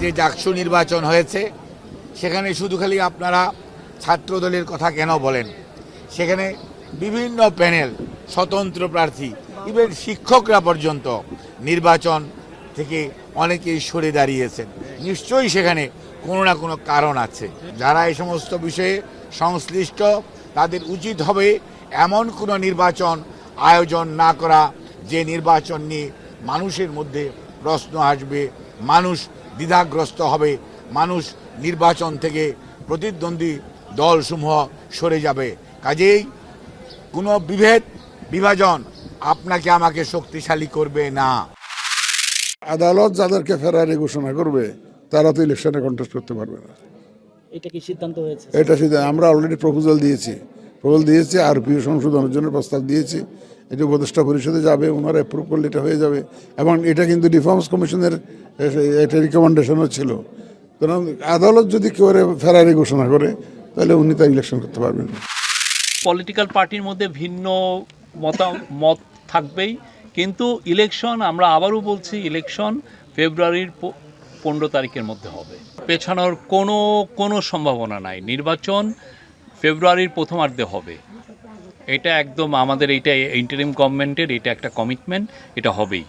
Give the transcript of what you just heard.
যে ডাকসু নির্বাচন হয়েছে সেখানে শুধু খালি আপনারা ছাত্রদলের কথা কেন বলেন? সেখানে বিভিন্ন প্যানেল, স্বতন্ত্র প্রার্থী, ইভেন শিক্ষকরা পর্যন্ত নির্বাচন থেকে অনেকেই সরে দাঁড়িয়েছেন। নিশ্চয়ই সেখানে কোনো না কোনো কারণ আছে। যারা এই সমস্ত বিষয়ে সংশ্লিষ্ট তাদের উচিত হবে এমন কোনো নির্বাচন আয়োজন না করা যে নির্বাচন নিয়ে মানুষের মধ্যে প্রশ্ন আসবে, মানুষ দ্বিধাগ্রস্ত হবে, মানুষ নির্বাচন থেকে প্রতিদ্বন্দ্বী দলসমূহ সরে যাবে। কাজেই কোনো বিভাজন আপনাকে আমাকে শক্তিশালী করবে না। আদালত যাদেরকে ফেরারি ঘোষণা করবে তারা তো ইলেকশনে কন্টেস্ট করতে পারবে না। এটা কি সিদ্ধান্ত হয়েছে? এটা সিদ্ধান্ত আমরা অলরেডি প্রপোজাল দিয়েছি আরপিও সংশোধনের জন্য প্রস্তাব দিয়েছি। এটা উপদেষ্টা পরিষদে যাবে, ওনারা অ্যাপ্রুভ করলে এটা হয়ে যাবে। এবং এটা কিন্তু রিফর্মস কমিশনের একটা রিকমেন্ডেশনও ছিল। কারণ আদালত যদি কেউ ফেরারি ঘোষণা করে তাহলে উনি তা ইলেকশন করতে পারবেন না। পলিটিক্যাল পার্টির মধ্যে ভিন্ন মত থাকবেই, কিন্তু ইলেকশন, আমরা আবারও বলছি, ইলেকশন ফেব্রুয়ারির 15 তারিখের মধ্যে হবে। পেছানোর কোনো সম্ভাবনা নাই। নির্বাচন ফেব্রুয়ারির প্রথমার্ধে হবে। এটা একদম আমাদের, এইটা ইন্টারিম গভর্নমেন্টের এটা একটা কমিটমেন্ট, এটা হবেই।